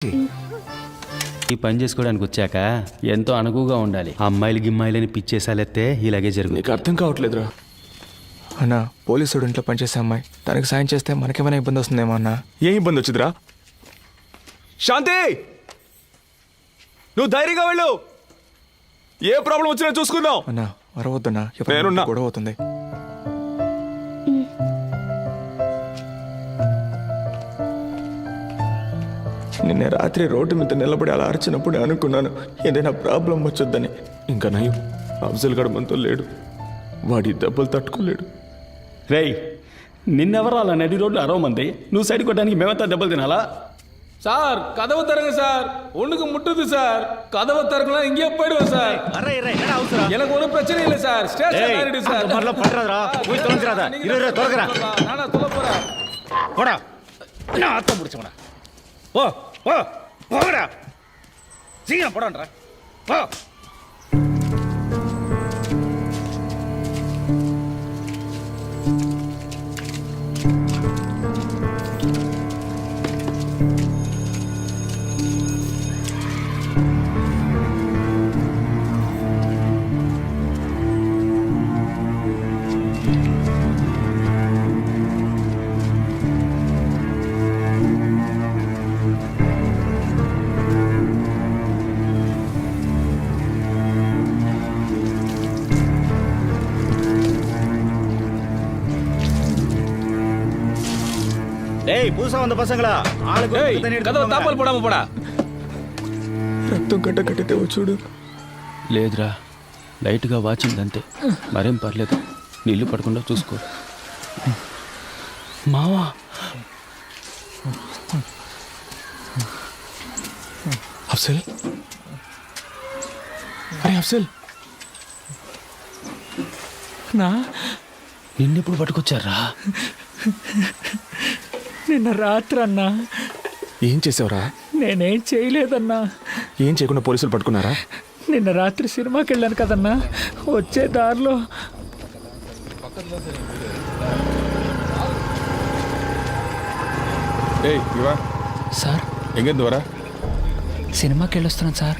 ఈ పని చేసుకోవడానికి వచ్చాక ఎంతో అనుకువగా ఉండాలి. అమ్మాయిలు గిమ్మాయిలని పిచ్చేసాలెత్తే ఇలాగే జరుగుతుంది. నీకు అర్థం కావట్లేదురా అన్న. పోలీసుడు ఇంట్లో పనిచేసే అమ్మాయి, తనకి సాయం చేస్తే మనకేమైనా ఇబ్బంది వస్తుందేమో అన్న. ఏం ఇబ్బంది వచ్చిందిరా? శాంతి, నువ్వు ధైర్యంగా వెళ్ళు. ఏ ప్రాబ్లం వచ్చినా చూసుకుందాం అన్న. వరవద్దన్నా, నేనున్నా. గొడవ అవుతుంది. నిన్న రాత్రి రోడ్డు మీద నిలబడి అలా అరిచినప్పుడు అనుకున్నాను ఏదైనా ప్రాబ్లం వచ్చొద్దని. ఇంకా నయం, అఫ్జల్ గడు మనతో లేడు. వాడి దెబ్బలు తట్టుకోలేడు. రేయ్, నిన్నెవరు అలా నడి రోడ్లు అరవమంది? నువ్వు సైడ్ కొట్టడానికి మేమంతా దెబ్బలు తినాలా? சார் கதவு தரங்க சார், ஒண்ணுக்கு முட்டுது சார். கதவை திறக்கலாம், இங்கே போயிடுவோம் சார். எனக்கு ஒன்றும் பிரச்சனை இல்லை சார். ஸ்டேஷன் ஆயிடுது சார். நானா சொல்ல போறேன். போடா, நான் ஆத்த முடிச்சவனா. போ போ போடா, சீக்கிரம் போடான்ற. போ. டேய், புதுசா வந்த பசங்களா, ஆளுக்கு தண்ணி எடுத்து கதவை தாப்பால் போடாம போடா. రక్తం కట్ట కట్టితే చూడు. లేదురా, లైట్గా వాచిందంతే, మరేం పర్లేదు. నీళ్లు పడకుండా చూసుకో. మావా, అఫ్జల్, అరే అఫ్జల్, నిన్నెప్పుడు పట్టుకొచ్చారా? నిన్న రాత్రి అన్నా. ఏం చేసావురా? నేనేం చేయలేదన్నా. ఏం చేయకుండా పోలీసులు పట్టుకున్నారా? నిన్న రాత్రి సినిమాకి వెళ్ళాను కదన్నా, వచ్చే దారిలో సార్ ఎంగేందు వరా? సినిమాకి వెళ్ళొస్తున్నాను సార్.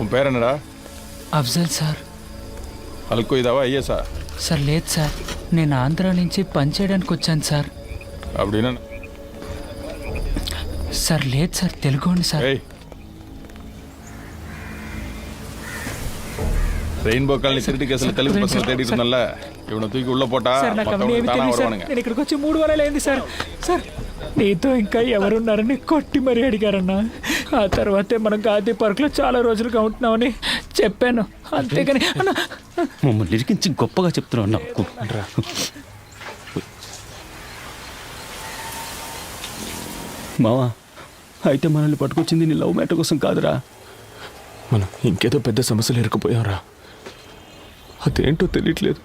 ఉన్ పేరన్నడా? అఫ్జల్ సార్. అల్కో ఇదావా అయ్యేసా? సార్ లేదు సార్, నేను ఆంధ్ర నుంచి పని చేయడానికి వచ్చాను సార్. అప్పుడేనా? సార్ లేదు సార్, తెలుగోండి సార్. ரெயின்போ காலனி திருட்டு கேஸ்ல தெலுங்கு பசங்க தேடிட்டு இருந்தல்ல, இவனை தூக்கி உள்ள போட்டா నేను ఇక్కడికి వచ్చి 3 వారాలు అయింది సార్. సార్, నీతో ఇంకా ఎవరున్నారని కొట్టి మరీ అడిగారన్నా. ఆ తర్వాతే మనం గాంధీ పార్క్ లో చాలా రోజులుగా ఉంటున్నామని చెప్పాను, అంతేగాని అన్నా మమ్మల్ని ఇరికించి గొప్పగా చెప్తున్నావు. మావా, అయితే మనల్ని పట్టుకొచ్చింది నీ లవ్ మ్యాటర్ కోసం కాదురా. మనం ఇంకేదో పెద్ద సమస్యలు ఇరుక్కుపోయావురా, అదేంటో తెలియట్లేదు.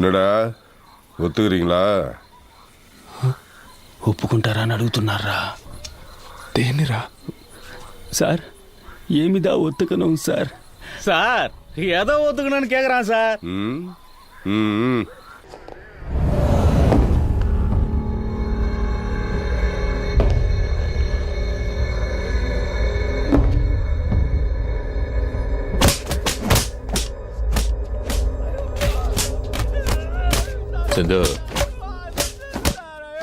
என்னடா ஒத்துக்கிறீங்களா? ఒప్పుకుంటారా అని అడుగుతున్నారా? దేనిరా? సార్, ఏమిదా ఒత్తుకనం సార్? சார், ஏதோ ஒத்துக்கணும்னு கேக்குறான் சார். செந்து,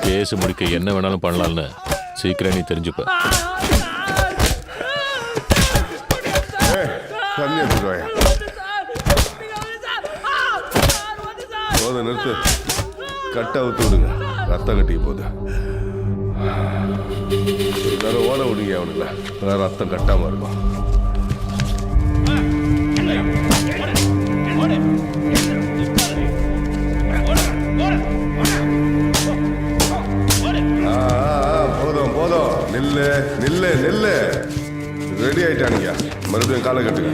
கேஸ் முடிக்க என்ன வேணாலும் பண்ணலாம்னு சீக்கிரம் நீ தெரிஞ்சுப்ப. தண்ணி எடுத்துட்டு போதும், நிறுத்து. கட்டை அவுத்து விடுங்க, ரத்தம் கட்டிக்க போகுது. எல்லாரும் ஓட விடுங்க அவனுங்கள, ரத்தம் கட்டாம இருக்கும். போதும், நில்லு நில்லு நில்லு. ரெடி ஆயிட்டானுங்க, மறுபடியும் காலை கட்டுங்க.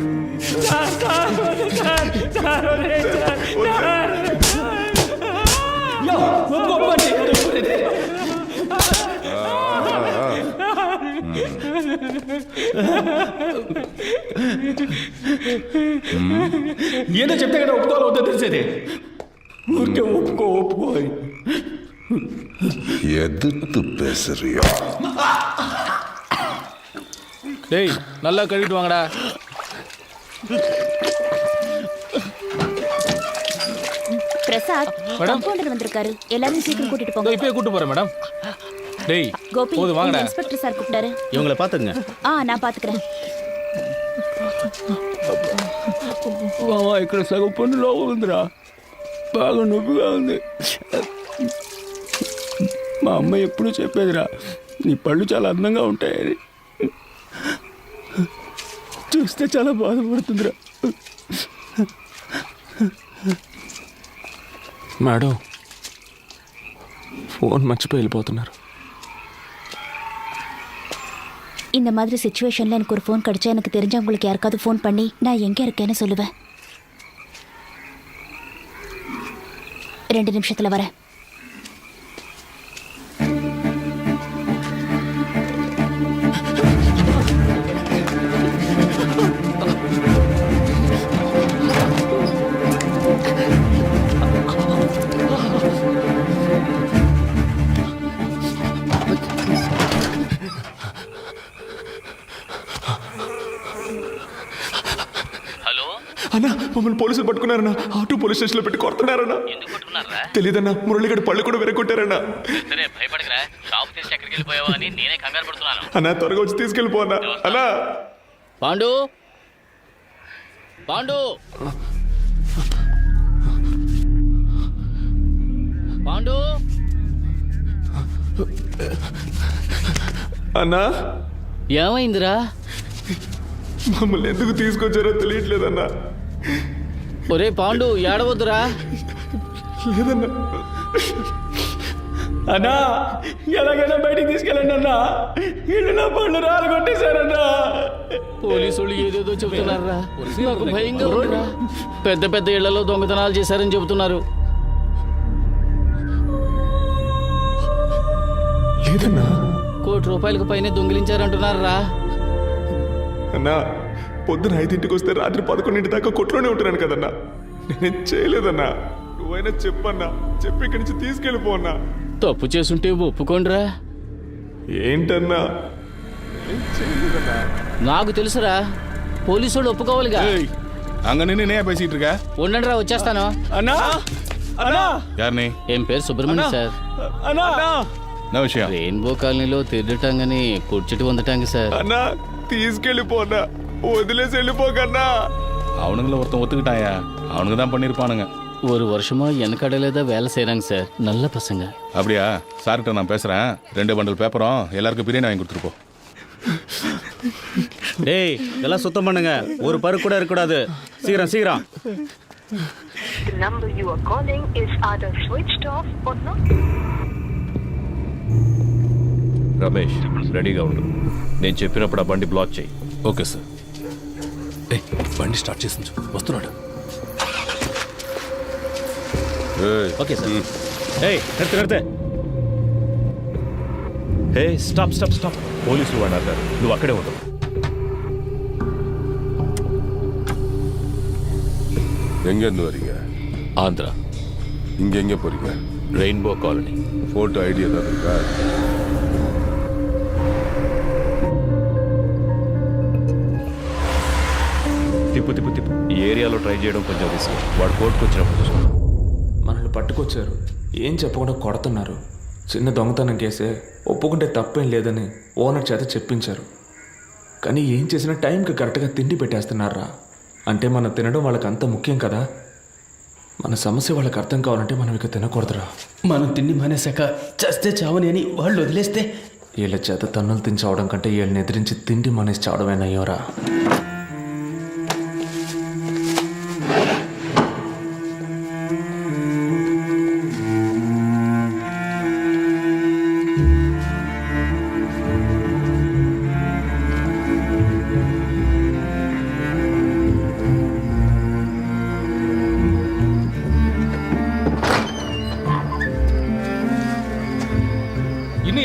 ఏదో చెప్తే కదా ఒప్పుకోవాలి వద్దో తెలిసేది. ఊరికే ఒప్పుకో எதிர்த்து பேசுறியா? டேய் நல்லா கழுவிட்டு வாங்கடா. பிரசாத் கம்பவுண்டர் வந்திருக்காரு. எல்லாரும் சீக்கிரம் கூட்டிட்டு போங்க. இப்பயே கூட்டு போறேன் மேடம். டேய் கோபி, போது வாங்கடா. இன்ஸ்பெக்டர் சார் கூப்பிட்டாரு. இவங்களை பாத்துங்க. நான் பாத்துக்கிறேன். ఇక్కడ సగం పన్ను లోపల ఉందిరా, బాగా నొప్పిగా ఉంది. మా అమ్మ ఎప్పుడూ చెప్పేదిరా, నీ పళ్ళు చాలా అందంగా ఉంటాయని. చూస్తే చాలా బాధపడుతుందిరా. మేడం ఫోన్ మర్చిపోయి వెళ్ళిపోతున్నారు. இந்த மாதிரி சிச்சுவேஷன்ல எனக்கு ஒரு ஃபோன் கிடைச்சா எனக்கு தெரிஞ்சவங்களுக்கு யாருக்காவது ஃபோன் பண்ணி நான் எங்க இருக்கேன்னு சொல்லுவேன். 2 நிமிஷத்துல வரேன். అన్నా మమ్మల్ని పోలీసులు పట్టుకున్నారన్నా. ఆటో పోలీస్ స్టేషన్ లో పెట్టి కొడుతున్నారన్నా. తెలీదన్నా, మురళిగడ పళ్ళు కూడా వెరగొట్టారన్నా. అన్నా త్వరగా వచ్చి తీసుకెళ్ళిపోన్నా. అన్నా పాండు పాండు పాండు అన్నా ఏమైందిరా? మమ్మల్ని ఎందుకు తీసుకొచ్చారో తెలియట్లేదన్నా. ఒరే పాండు ఏడవద్దురా. లేదన్నా. అన్నా ఎలాగైనా బయటికి తీసుకెళ్ళండి అన్నా, ఇల్లు నా పళ్ళు రాలు కొట్టేశారన్నా. పోలీసులు ఏదేదో చెబుతున్నారా, నాకు భయంగా ఉందిరా. పెద్ద పెద్ద ఇళ్లలో దొంగతనాలు చేశారని చెబుతున్నారు. లేదన్నా. ₹1 కోటి పైనే దొంగిలించారంటున్నారా? అన్నా పొద్దున 5ంటికి వస్తే రాత్రి 11 దాకా కొట్లోనే ఉంటున్నాను కదన్నా. నేనేం చేయలేదన్నా. నువ్వైనా చెప్పన్నా, చెప్పి ఇక్కడి నుంచి తీసుకెళ్ళిపోన్నా. తప్పు చేసుంటే ఒప్పుకోండిరా. ఏంటన్నా? నాకు తెలుసురా, పోలీసు వాళ్ళు ఒప్పుకోవాలిగా. அங்க நின்று என்ன பேசிட்டு இருக்க? ఉండండి రా, వచ్చేస్తాను. అన్నా అన్నా யாருனே? ఏం పేరు సుబ్రహ్మణ్యం సార్. అన్నా என்ன விஷயம்? రెయిన్బో కాలనీలో తిరగటాంగని కూర్చుటి వందటాంగి సార్. అన్నా తీసుకెళ్ళిపోన్నా, వదిలేసి వెళ్ళిపోకన్నా. அவனுங்கள ஒருத்தன் ஒத்துக்கிட்டாயா, அவனுக்கு தான் பண்ணிருப்பானுங்க. ஒரு வருஷமா எனக்கடையில தான் வேலை செய்யறாங்க சார். நல்ல பசங்க. அப்படியா? சார்கிட்ட நான் பேசுறேன். 2 பண்டல் பேப்பரும் எல்லாருக்கும் பிரியாணி வாங்கி கொடுத்துட்டு போ. டேய் எல்லாம் சுத்தம் பண்ணுங்க, ஒரு பரு கூட இருக்கக்கூடாது. சீக்கிரம் சீக்கிரம். The number you are calling is either switched off or not. Ramesh రెడీగా ఉండు. నేను చెప్పినప్పుడు ఆ బండి బ్లాక్ చేయి. Okay sir. బండి స్టార్ట్ చేసి వస్తున్నాడు. Okay sir. ఏయ్ నిర్த்து నిర్తే. హే స్టాప్ స్టాప్ స్టాప్. పోలీసులు వాడారు, నువ్వు అక్కడే ఉండవు. எங்கேருந்து வரீங்க? ஆந்திரா. இங்கே எங்கே போறீங்க? Rainbow colony. ஃபோட்டோ ஐடி ஏதாவது இருக்கா? తిప్పు తిప్పు తిప్పు. ఈ ఏరియాలో ట్రై చేయడం కొంచెం రిస్క్. వాడు కోర్టుకు వచ్చినప్పుడు చూసుకో. మనల్ని పట్టుకొచ్చారు, ఏం చెప్పకుండా కొడుతున్నారు. చిన్న దొంగతనం కేసే, ఒప్పుకుంటే తప్పేం లేదని ఓనర్ చేత చెప్పించారు. కానీ ఏం చేసినా టైంకి కరెక్ట్గా తిండి పెట్టేస్తున్నారా. అంటే మనం తినడం వాళ్ళకి అంత ముఖ్యం కదా. మన సమస్య వాళ్ళకి అర్థం కావాలంటే మనం ఇక తినకూడదురా. మనం తిండి మానేశాక చస్తే చావని అని వాళ్ళు వదిలేస్తే వీళ్ళ చేత తన్నులు తిని చావడం కంటే వీళ్ళని ఎదిరించి తిండి మానేసి చావడమేనయ్యోరా.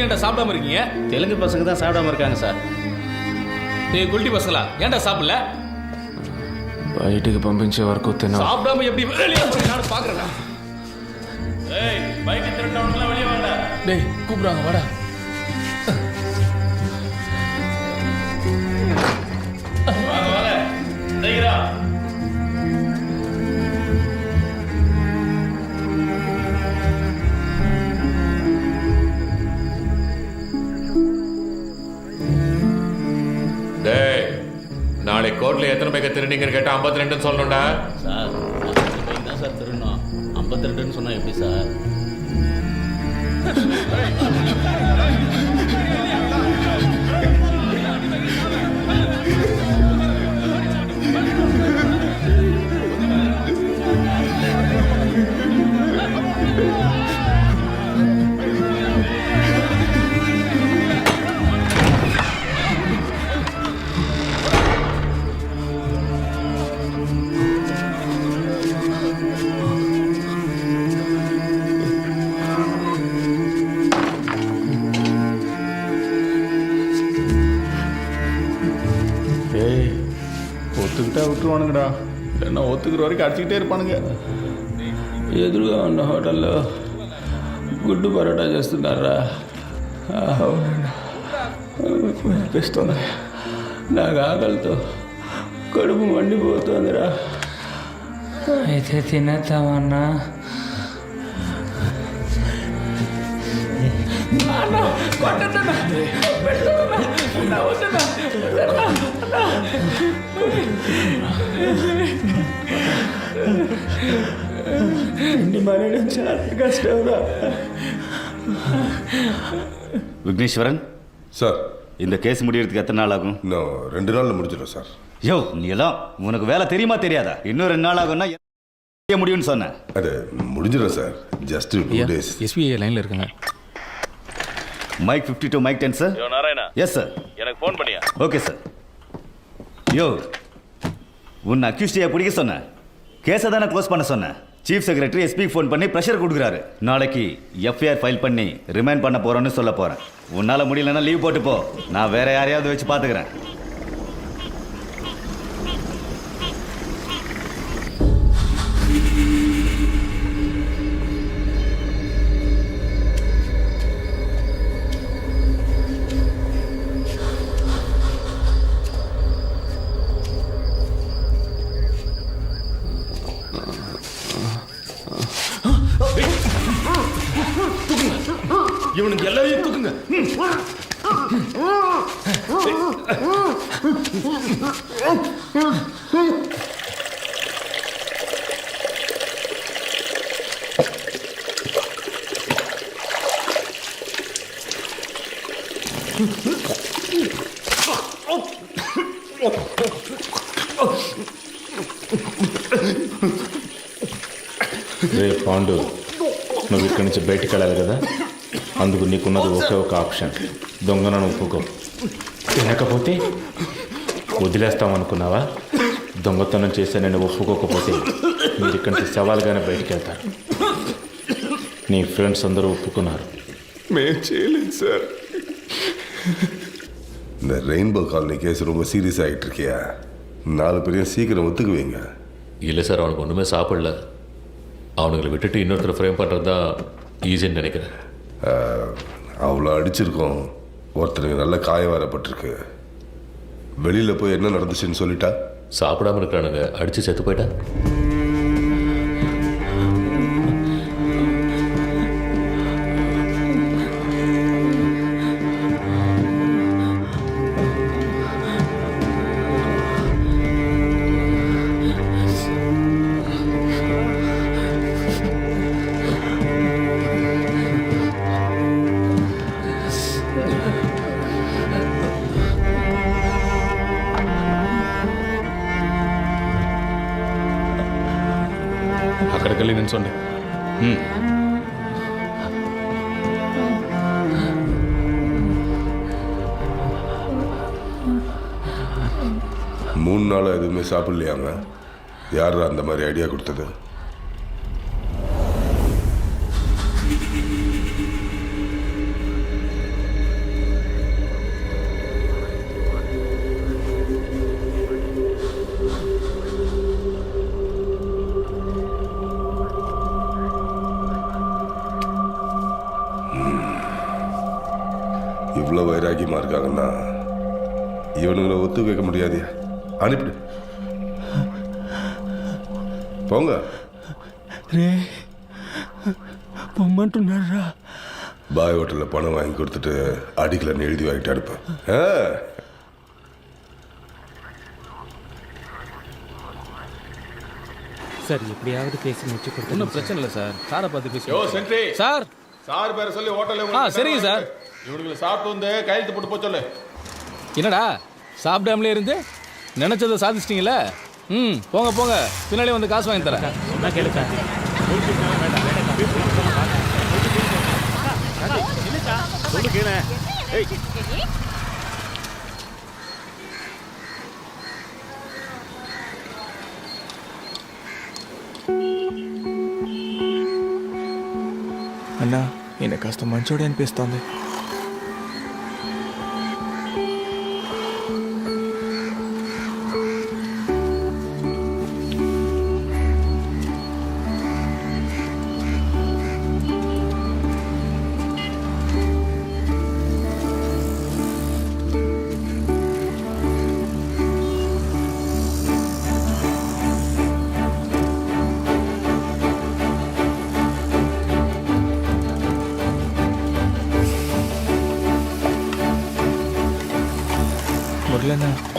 ஏன்டா சாப்பிடாம இருக்கீங்க? தெலுங்கு பசங்க தான் சாப்பிடாம இருக்காங்க சார். டேய் குல்டி பசங்களா, ஏன்டா சாப்பிடல? బయటికి పంపించే వరకు తిన్నా. சாப்பிடாம எப்படி வெளியே போறீங்க நான் பாக்குறேன்டா. ஏய் பைக் திருடவங்கள வெளிய வாடா. டேய் கூப்பிடுறாங்க வாடா. வாங்க வாங்க. டேய்டா. டேய் நாளை கோர்ட்ல எத்தனை பைக்க திருநீங்கன்னு கேட்டா 52 சொல்லணும்டா. சார் தான் சார் திருடணும். 52ன்னு சொன்னா எப்படி சார்? ஏய் ஒத்துக்கிட்டா விட்டுருவானுங்கடா, இல்லைன்னா ஒத்துக்கிற வரைக்கும் அடிச்சுக்கிட்டே இருப்பானுங்க. ఎదురుగా ఉన్న హోటల్లో గుడ్డు పరోటా చేస్తున్నారా? అనిపిస్తుంది. నాకు ఆకలితో కడుపు మండిపోతుందిరా. అయితే తినేద్దామన్నా. விக்னேஸ்வரன் சார், இந்த கேஸ் முடியறதுக்கு எத்தனை நாள் ஆகும்? இன்னும் 2 நாளில் முடிஞ்சிடும் சார். யோ நீ எல்லாம் உனக்கு வேலை தெரியுமா தெரியாதா? இன்னும் 2 நாள் ஆகும்னா முடியும்னு சொன்னேன். அது முடிஞ்சிடும் சார். Just 2 days. எஸ்பிஐ லைன்ல இருக்காங்க. Mike 52 mike 10 sir. யோ நாராயணா, எஸ் சார். எனக்கு ஃபோன் பண்ணியா? Okay sir. யோ உன்னை அக்யூஸ்டியை பிடிக்க சொன்னேன், கேஸை தானே க்ளோஸ் பண்ண சொன்னேன். சீஃப் செக்ரட்டரி எஸ்பிக்கு ஃபோன் பண்ணி ப்ரெஷர் கொடுக்குறாரு. நாளைக்கு எஃப்ஐஆர் ஃபைல் பண்ணி ரிமைண்ட் பண்ண போகிறோன்னு சொல்ல போகிறேன். உன்னால் முடியலன்னா லீவ் போட்டு போ, நான் வேற யாரையாவது வச்சு பார்த்துக்கிறேன். இவனுக்கு எல்லாரையும் தூக்குங்க. రే పాండు, నువ్వు ఇక్కడి నుంచి బయటికి వెళ్ళాలి కదా, అందుకు నీకున్నది ఒకే ఒక ఆప్షన్, దొంగనను ఒప్పుకో. తినకపోతే వదిలేస్తామనుకున్నావా? దొంగతనం చేస్తే నేను ఒప్పుకోకపోతే మీరు ఇక్కడి నుంచి సవాల్గానే బయటికి వెళ్తారు. నీ ఫ్రెండ్స్ అందరూ ఒప్పుకున్నారు. మేము చేయలేదు సార్. இந்த ரெயின்போ காலனி கேஸ் ரொம்ப சீரியஸ் ஆகிட்டு இருக்கியா? 4 பேரையும் சீக்கிரம் ஒத்துக்குவீங்க. இல்லை சார், அவனுக்கு ஒன்றுமே சாப்பிடல. அவனுங்களை விட்டுட்டு இன்னொருத்தர் ஃப்ரேம் பண்ணுறது தான் ஈஸின்னு நினைக்கிறேன். அவ்வளோ அடிச்சிருக்கோம், ஒருத்தருக்கு நல்ல காயம் வரப்பட்டிருக்கு. வெளியில் போய் என்ன நடந்துச்சுன்னு சொல்லிட்டா? சாப்பிடாம இருக்கிறானுங்க, அடித்து செத்து போயிட்டா. అక్కడికి వెళ్ళి నిల్చోండి. 3 நாளாக எதுவுமே சாப்பிடலையாங்க? யார் அந்த மாதிரி ஐடியா கொடுத்தது? இவ்வளோ வைராக்கியமாக இருக்காங்கன்னா இவனுங்களை ஒத்து வைக்க முடியாதியா. அனுப்பிடு போங்க. రే పొమ్మంటున్నారా? பாய் ஹோட்டலில் பணம் வாங்கி கொடுத்துட்டு அடிக்கலன்னு எழுதி வாங்கிட்டு அனுப்பேன். சார் எப்படியாவது பேசி முடிச்சு கொடுத்து ஒன்றும் பிரச்சனை இல்லை சார். சாரை பார்த்து பேசி. யோ சென்ட்ரி சார் சார் பேரை சொல்லி ஹோட்டலில் ஆ சரிங்க சார். இவனுங்களை சாப்பிட்டு வந்து கையெழுத்து போட்டு போக சொல்லு. என்னடா சாப்பிடாமலே இருந்து நினைச்சதை சாதிச்சிட்டீங்களே. போங்க போங்க, பின்னாடி வந்து காசு வாங்கி தரேன். சொன்னா கேளுக்கா. అన్నా ఈయన కాస్త మంచోడే అనిపిస్తోంది.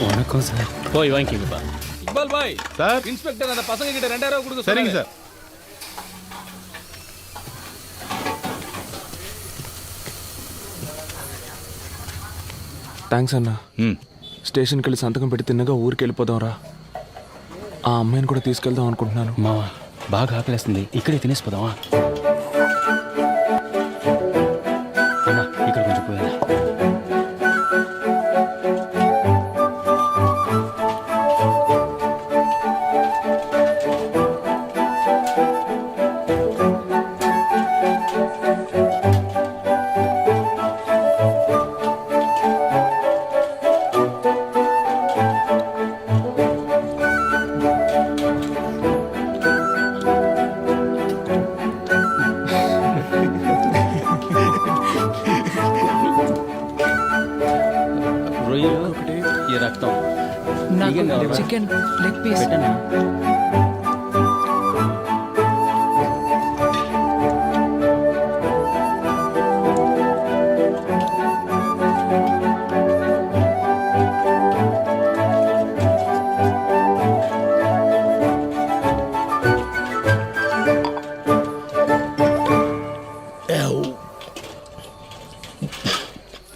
வணக்கம் சார். போய் வாங்கிக்கப்பா. இக்பால் பாய் சார், இன்ஸ்பெக்டர் அந்த பசங்க கிட்ட 2000 ரூபாய் கொடுக்க. சரிங்க சார். థ్యాంక్స్ అన్నా. స్టేషన్కి వెళ్ళి సంతకం పెట్టి తిన్నగా ఊరికి వెళ్ళిపోదాం రా. ఆ అమ్మాయిని కూడా తీసుకెళ్దాం అనుకుంటున్నాను. మావా బాగా ఆకలేస్తుంది, ఇక్కడే తినేసిపోదామా? అన్నా ఇక్కడ కొంచెం పోయాలా? రొయ్యలు ఈ రక్తం నాకు చికెన్ లెగ్ పీస్. పెట్టనా?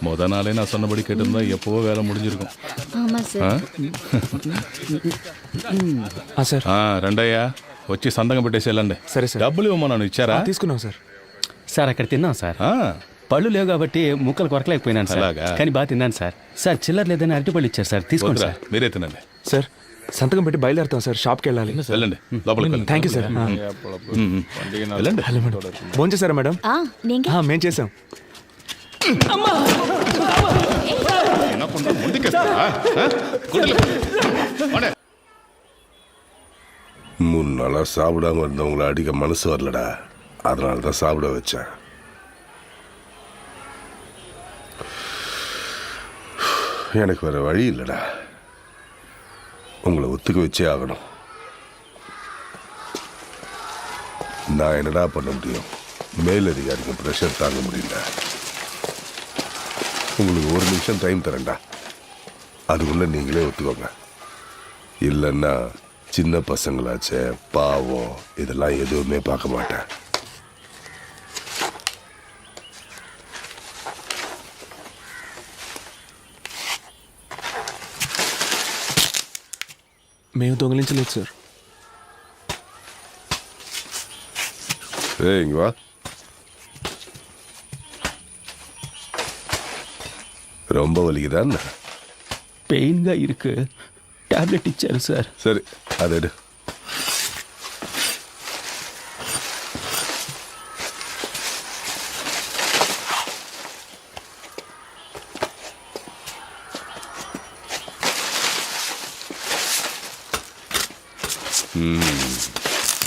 முத நாளே நான் சொன்னபடி கேட்டிருந்தா எப்போவோ வேலை முடிஞ்சிருக்கும். ஆமா சார். సార్ రెండయ్యా వచ్చి సంతకం పెట్టేసి వెళ్ళండి. సరే సార్. డబ్బులు ఇవ్వమన్నాను, ఇచ్చారా? తీసుకున్నాం సార్. సార్ అక్కడ తిన్నాం సార్. పళ్ళు లేవు కాబట్టి ముక్కలు కొరకలేకపోయినాను సార్. అలాగా? కానీ బాగా తిన్నాను సార్. సార్ చిల్లర లేదని అరటిపళ్ళు ఇచ్చారు సార్, తీసుకోండి వద్దురా, సార్. మీరే తినండి. సార్ సంతకం పెట్టి బయలుదేరుతాం సార్. షాప్కి వెళ్ళాలి. వెళ్ళండి లోపలికి వెళ్ళండి. Thank you sir. వెళ్ళండి. ఫోన్ చేశారా మేడం? நீங்க మేము చేసాం. వినకుండా ముందుకేస్తారా? గుడ్డలు. போடே. 3 நாளாக சாப்பிடாம இருந்தவங்கள அடிக்க மனசு வரலடா. அதனால தான் சாப்பிட வச்சேன். எனக்கு வேற வழி இல்லைடா. உங்களை ஒத்துக்க வச்சே ஆகணும். நான் என்னடா பண்ண முடியும்? மேலதிகாரிக்கு ப்ரெஷர் தாங்க முடியல. உங்களுக்கு 1 நிமிஷம் டைம் தரேன்டா. அதுக்குள்ளே நீங்களே ஒத்துக்கோங்க. இல்லைன்னா சின்ன பசங்களாச்சே, பாவம், இதெல்லாம் எதுவுமே பார்க்க மாட்டேன். మేము దొంగిలించలేదు సార్. இங்க வா. ரொம்ப வலிக்குதான்? పెయిన్గా ఇருக்கு, టాబ్లెట్ ఇచ్చారు సార్. சரி, அதை எடு.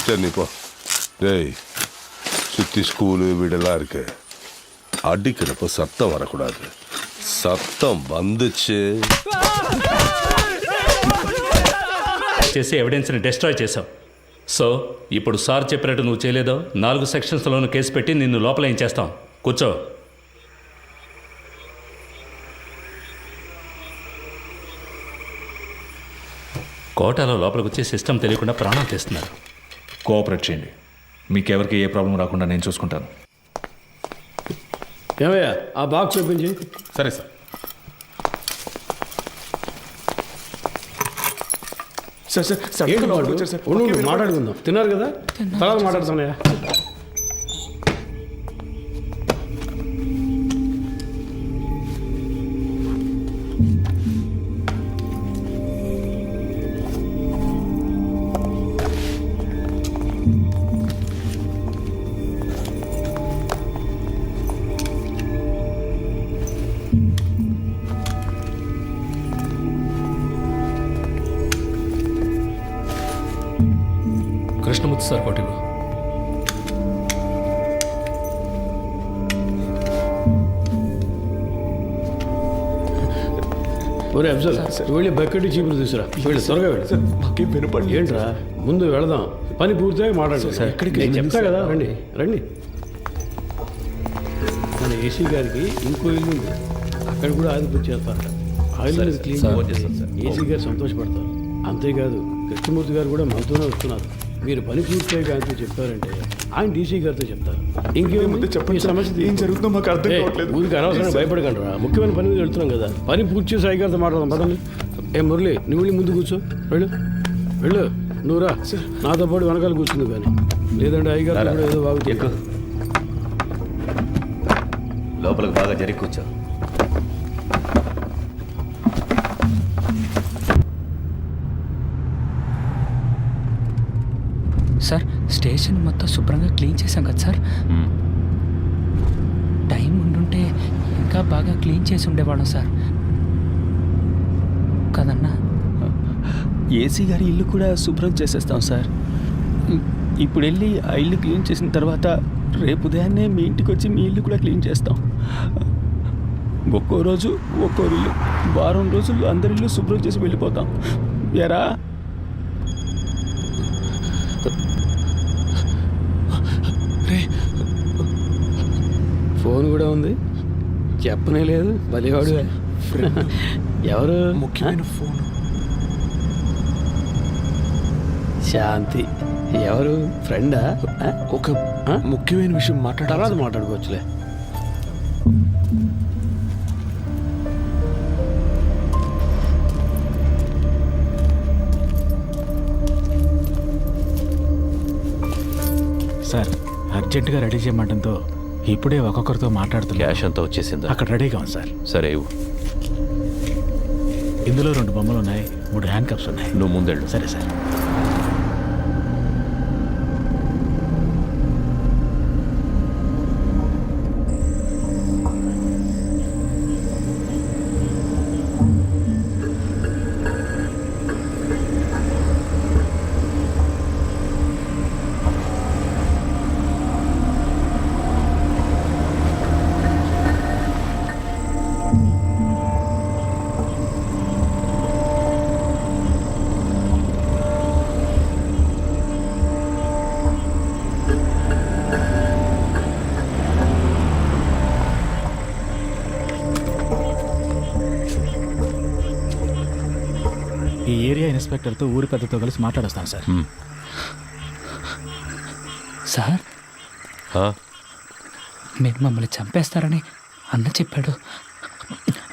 சரி நீ போ. டேய், சுற்றி ஸ்கூலு வீடெல்லாம் இருக்கு. அடிக்கிறப்ப சத்தம் வரக்கூடாது. சத்தம் வந்துச்சு. చేసి ఎవిడెన్స్ని డిస్ట్రాయ్ చేశావు. సో ఇప్పుడు సార్ చెప్పినట్టు నువ్వు చేయలేదో 4 సెక్షన్స్లోనూ కేసు పెట్టి నిన్ను లోపల ఏం చేస్తాం. కూర్చో. కోటాలో లోపలికి వచ్చి సిస్టమ్ తెలియకుండా ప్రాణాలు తీస్తున్నారు. కోఆపరేట్ చేయండి. మీకెవరికి ఏ ప్రాబ్లం రాకుండా నేను చూసుకుంటాను. ఏమయ్యా ఆ బాక్స్ చూపించి. సరే సార్. సార్ సార్ సడన్గా లోపలికి వచ్చారు సార్. మాట్లాడుకుందాం. తిన్నారు కదా, తర్వాత మాట్లాడుతున్నాయా. కృష్ణమూర్తి సార్ కోటి. ఒరే అఫ్జల్, వెళ్ళి బకెట్ చీపులు తీసురా. వెళ్ళి త్వరగా వెళ్ళి. మాకేం వినపడి ఏంట్రా, ముందు వెళదాం, పని పూర్తిగా మాట్లాడు. నేను చెప్తా కదా, రండి రండి. మన ఏసీ గారికి ఇంకో ఇల్లు ఉంది, అక్కడ కూడా ఆదిపత్తి చేస్తారట. ఆయిల్ క్లీన్ ఏసీ గారు సంతోషపడతారు. అంతేకాదు కృష్ణమూర్తి గారు కూడా మనతోనే వస్తున్నారు. మీరు పని పూర్తిగా ఆయనతో చెప్పారంటే ఆయన డీసీ గారితో చెప్తారు. ఇంకేముంది చెప్పండి, సమస్య ఏం జరుగుతుందో మాకు అర్థం కావట్లేదు. ఊరికి అనవసరంగా భయపడకండి రా, ముఖ్యమైన పని మీద వెళ్తున్నాం కదా. పని పూర్తి చేసి సాయి గారితో మాట్లాడదాం పదండి. ఏ మురళి, నువ్వు వెళ్ళి ముందు కూర్చో. వెళ్ళు వెళ్ళు, నువ్వు రా, నాతో పాటు వెనకాల కూర్చుంది. కానీ లేదంటే అయ్యగారు కూడా ఏదో బాగుంది. లోపలికి బాగా జరిగి కూర్చో. సార్ స్టేషన్ మొత్తం శుభ్రంగా క్లీన్ చేశాం కదా సార్. టైం ఉండుంటే ఇంకా బాగా క్లీన్ చేసి ఉండేవాళ్ళం సార్ కదన్నా. ఏసీ గారి ఇల్లు కూడా శుభ్రం చేసేస్తాం సార్. ఇప్పుడు వెళ్ళి ఆ ఇల్లు క్లీన్ చేసిన తర్వాత రేపు ఉదయాన్నే మీ ఇంటికి వచ్చి మీ ఇల్లు కూడా క్లీన్ చేస్తాం. ఒక్కో రోజు ఒక్కో ఇల్లు, వారం రోజులు అందరి ఇల్లు శుభ్రం చేసి వెళ్ళిపోతాం. ఎరా ఫోన్ కూడా ఉంది, చెప్పనే లేదు. బలివాడు ఎవరు? ముఖ్యమైన ఫోన్. శాంతి ఎవరు? ఫ్రెండా? ఒక ముఖ్యమైన విషయం తర్వాత మాట్లాడుకోవచ్చులే. సార్ అర్జెంటుగా రెడీ చేయమంటంతో ఇప్పుడే ఒక్కొక్కరితో మాట్లాడుతున్నా. క్యాష్ అంతా వచ్చేసిందా? అక్కడ రెడీగా ఉంది సార్. సరే ఇవ్వు. ఇందులో 2 బొమ్మలు ఉన్నాయి, 3 హ్యాండ్ కప్స్ ఉన్నాయి. నువ్వు ముందెళ్ళు. సరే సార్. ఈ ఏరియా ఇన్స్పెక్టర్తో ఊరి పెద్దతో కలిసి మాట్లాడొస్తాను సార్. సార్ మీరు మమ్మల్ని చంపేస్తారని అన్న చెప్పాడు.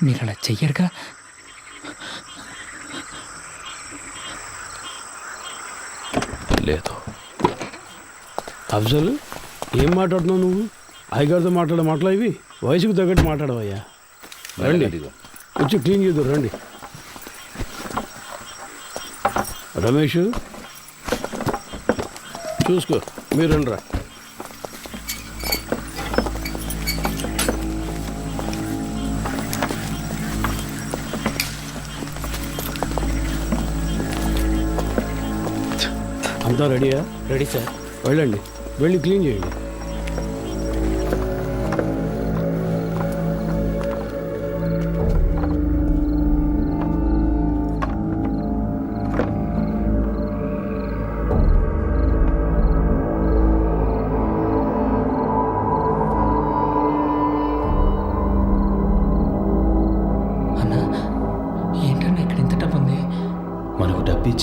మీరు అలా చెయ్యరుగా? లేదు. అఫ్జల్, ఏం మాట్లాడుతున్నావు నువ్వు? అయ్యగారితో మాట్లాడే మాటలు ఇవి? వయసుకు తగ్గట్టు మాట్లాడవయ్యా. రండి, వచ్చి క్లీన్ చేద్దాం. రండి రమేష్, చూసుకో. మీరు రండిరా. అంతా రెడీయా? Ready sir. వెళ్ళండి, వెళ్ళి క్లీన్ చేయండి.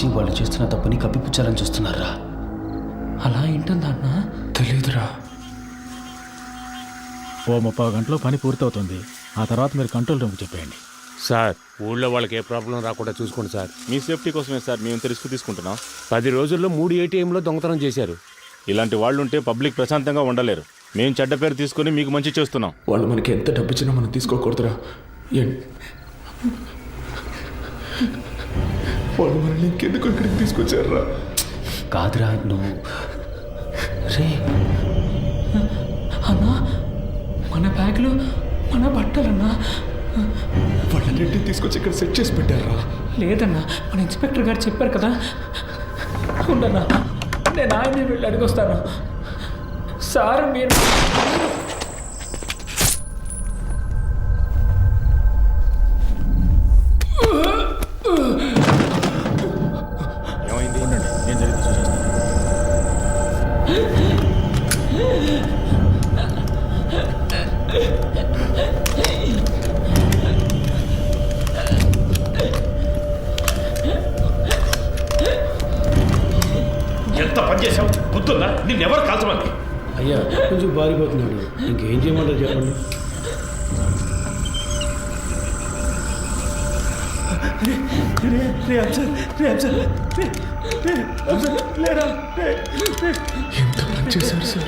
నుంచి వాళ్ళు చేస్తున్న తప్పుని కప్పిపుచ్చాలని చూస్తున్నారా? అలా ఏంటుందా అన్న? తెలీదురా. ఓ 30 గంటలో పని పూర్తవుతుంది. ఆ తర్వాత మీరు కంట్రోల్ రూమ్కి చెప్పేయండి. సార్ ఊళ్ళో వాళ్ళకి ఏ ప్రాబ్లం రాకుండా చూసుకోండి సార్. మీ సేఫ్టీ కోసమే సార్ మేము రిస్క్ తీసుకుంటున్నాం. 10 రోజుల్లో 3 ATMలో దొంగతనం చేశారు. ఇలాంటి వాళ్ళు ఉంటే పబ్లిక్ ప్రశాంతంగా ఉండలేరు. మేము చెడ్డ పేరు తీసుకుని మీకు మంచి చేస్తున్నాం. వాళ్ళు మనకి ఎంత డబ్బు ఇచ్చినా మనం తీసుకోకూడదురా. వాళ్ళు మనల్ని ఇంకెందుకు ఇక్కడికి తీసుకొచ్చారా? కాదురా నువ్వు. రే అన్నా, మన బ్యాగులు మన బట్టలన్నా. వాళ్ళన్నింటినీ తీసుకొచ్చి ఇక్కడ సెట్ చేసి పెట్టారా? లేదన్నా, మన ఇన్స్పెక్టర్ గారు చెప్పారు కదా. ఉండన్నా, నేను ఆయన్ని వెళ్ళి అడిగొస్తాను. సార్ మీరు ఏమైంది? నేను జరిగింది చూసేస్తాను. ఎంత పని చేసావు? బుద్ధుందా? నిన్నెవరు కాల్చమని? అయ్యా కొంచెం బారిపోతున్నాడు, ఇంకేం చేయమంటారు చెప్పండి. ఎంత పని చేశారు సార్?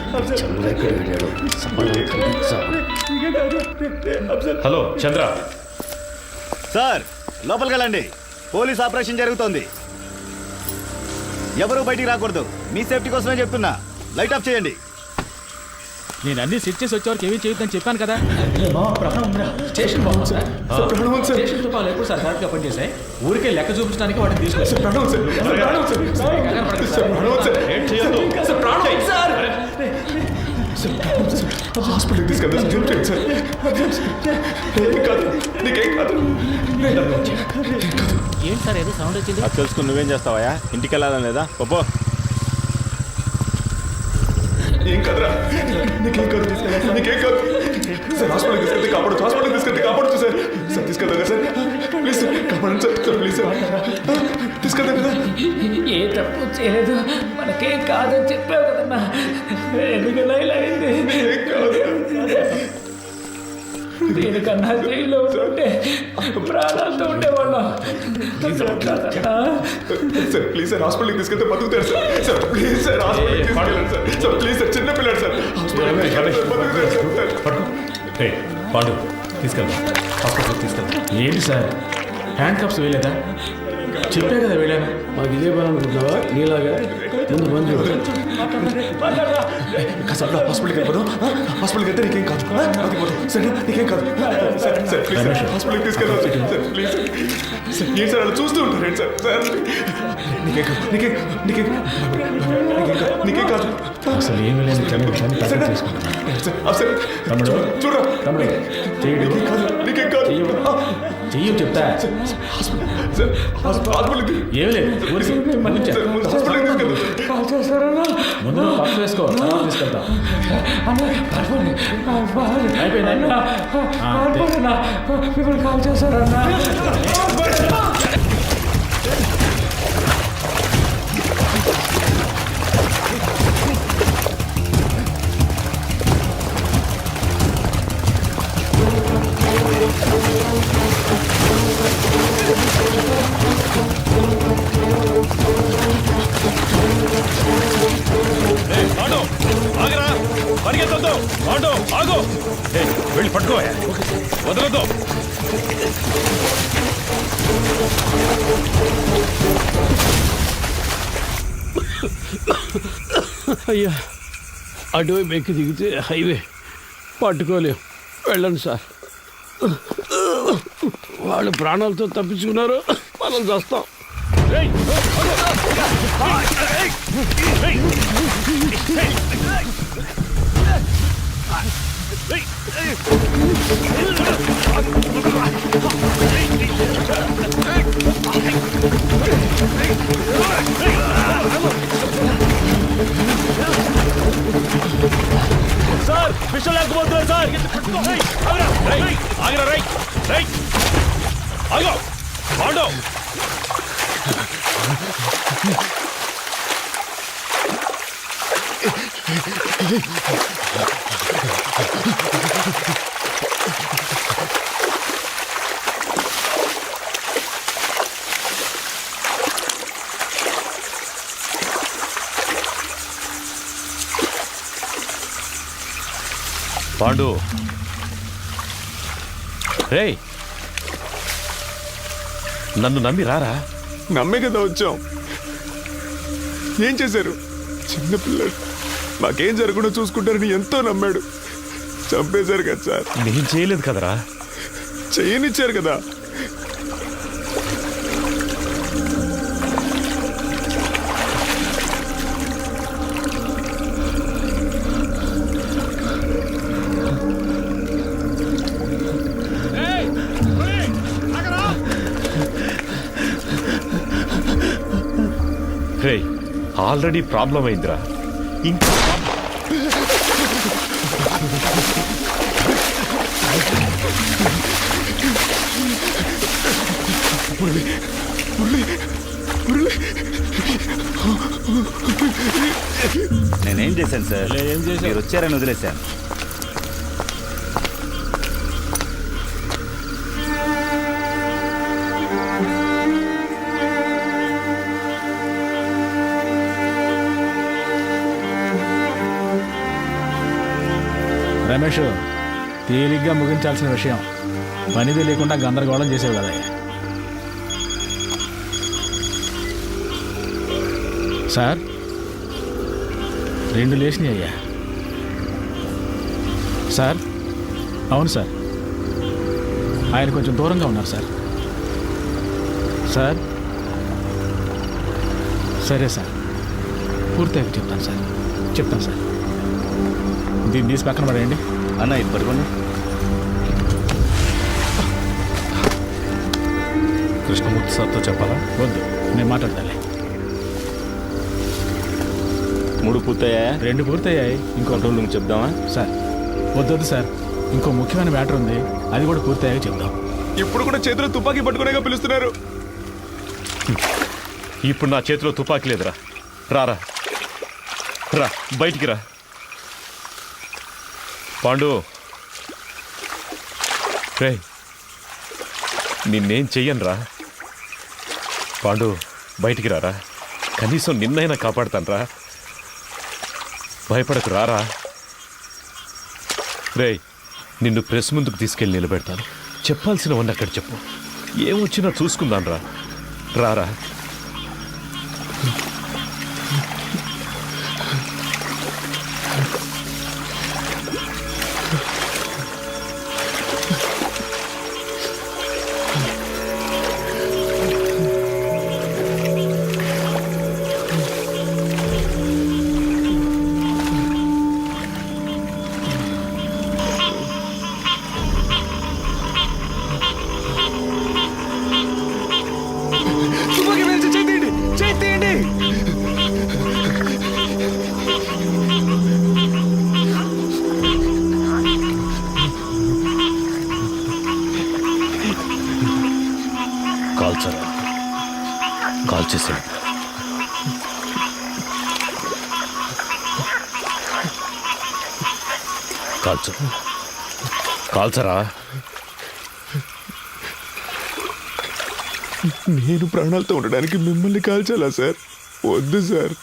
హలో చంద్ర. సార్ లోపలికి వెళ్ళండి. పోలీస్ ఆపరేషన్ జరుగుతోంది. ఎవరూ బయటికి రాకూడదు. మీ సేఫ్టీ కోసమే చెప్తున్నా. లైట్ ఆఫ్ చేయండి. నేను అన్ని సెట్ చేసి వచ్చేవారికి ఏమీ చేయొద్దని చెప్పాను కదా. స్టేషన్ బాగుంది సార్. స్టేషన్తో పాలు ఎప్పుడు సార్ కరెక్ట్గా పనిచేసాయి. ఊరికే లెక్క చూపించడానికి వాటిని తీసుకొచ్చారు. హాస్పిటల్కి తీసుకెళ్తాను సార్. నీకేం కాదు. ఏంటి సార్ ఏదో సౌండ్ వచ్చింది? అది తెలుసుకుని నువ్వేం చేస్తావా? ఇంటికి వెళ్ళాలని లేదా? పో. ఏం కాదురా, నీకేం కాదు. నీకేం కాదు సార్. హాస్పిటల్కి తీసుకెళ్తే కాపాడు. హాస్పిటల్కి తీసుకెళ్తే కాపాడచ్చు సార్. సార్ తీసుకెళ్తాం కదా సార్. ప్లీజ్ సార్ కాపాడండి సార్. సార్ ప్లీజ్ సార్ తీసుకెళ్తాం కదా. ఏ తప్పు చేయలేదు, మనకేం కాదని చెప్పావు కదన్నా. ఎందుకన్నా ఇలా అయింది? ఏం కాదు. దీనికన్నా జైల్లో ఉంటే ప్రాణాలతో ఉండేవాళ్ళం. సార్ ప్లీజ్ సార్ హాస్పిటల్కి తీసుకెళ్తే బతుకుతారు సార్. సార్ ప్లీజ్ సార్ హాస్పిటల్కి తీసుకెళ్ళండి సార్. సార్ ప్లీజ్ సార్ చిన్న పిల్లలు సార్. హాస్పిటల్కి బతుకుతారు సార్. పాండు తీసుకెళ్తాం. హాస్పిటల్కి తీసుకెళ్తాం. ఏంటి సార్ హ్యాండ్ కప్స్ వేయలేదా? చెప్పే కదా వెళ్ళాను. మాకు ఇదే పని అనుకుంటున్నావా? నీలాగా ముందు పని చూడు. సార్ హాస్పిటల్కి వెళ్ళిపోదాం. హాస్పిటల్కి వెళ్తే నీకేం కాదు. సరే నీకేం కాదు. సార్ సార్ ప్లీజ్ సార్ హాస్పిటల్కి తీసుకెళ్ళాలి సార్. Please sir. ఏంటి సార్ అలా చూస్తూ ఉంటారు ఏంటి సార్? సార్ నీకేం కాదు. నీకేం కాదు. అసలు ఏమి లేని కమిషన్ తీసుకుంటాను. సార్ చూడరా. చేయడు. నీకేం కాదు. చెయ్యి చెప్తా. సార్ హాస్పిటల్కి ఏమి లేదు, ఊరికి హాస్పిటల్కి తీసుకెళ్తాం. ముందు పక్క వేసుకో, తర్వాత తీసుకెళ్తాం. అయిపోయింది. మిమ్మల్ని కాల్ చేస్తారన్నా. వెళ్ళి పట్టుకో, వదలదు. అయ్యా అటువైపు ఎక్కి దిగితే హైవే పట్టుకోలేం. వెళ్ళండి సార్. వాళ్ళు ప్రాణాలతో తప్పించుకున్నారు, మనం చేస్తాం. సార్ విషయం లేకపోతున్నారు సార్. ఆగరా. రైట్ ఆగో. పాండు రేయ్ నన్ను నమ్మి రారా. నమ్మే కదా వచ్చాం. ఏం చేశారు? చిన్నపిల్లడు మాకేం జరగకుండా చూసుకుంటారని ఎంతో నమ్మాడు. చంపేశారు కదా సార్. నేను చేయలేదు కదరా. చేయనిచ్చారు కదా. రేయ్ ఆల్రెడీ ప్రాబ్లం అయిందిరా. ఇంకా నేనేం చేశాను సార్? మీరు వచ్చారని వదిలేశాను. రమేష్, తేలిగ్గా ముగించాల్సిన విషయం పనిది లేకుండా గందరగోళం చేసేవి కదా. సార్ 2 లేచినాయి అయ్యా. సార్ అవును సార్, ఆయన కొంచెం దూరంగా ఉన్నారు సార్. సార్ సరే సార్, పూర్తిగా చెప్తాను సార్. దీన్ని తీసి పక్కన పడేయండి. అన్న ఇది పట్టుకోండి. కృష్ణమూర్తి సార్తో చెప్పాలా? వద్దు, నేను మాట్లాడతాలే. 3 పూర్తయ్యా? 2 పూర్తయ్యాయి. ఇంకో 2 చెప్దామా? సార్ వద్దొద్దు సార్, ఇంకో ముఖ్యమైన మ్యాటర్ ఉంది, అది కూడా పూర్తయ్యాక చెప్దాం. ఇప్పుడు కూడా చేతిలో తుపాకీ పట్టుకునేగా పిలుస్తున్నారు. ఇప్పుడు నా చేతిలో తుపాకీ లేదురా. రారా రా, బయటికి రా. పాండు రే, నిన్నేం చెయ్యనురా. పాండు బయటికి రారా, కనీసం నిన్నైనా కాపాడుతానురా. భయపడకు, రారా. రే, నిన్ను ప్రెస్ ముందుకు తీసుకెళ్ళి నిలబెడతాను. చెప్పాల్సినవన్నీ అక్కడ చెప్పు. ఏమొచ్చినా చూసుకుందాను రా. రారా. కాల్ చేశాడు. కాల్చరా. నేను ప్రాణాలతో ఉండడానికి మిమ్మల్ని కాల్చాలా సార్? వద్దు సార్.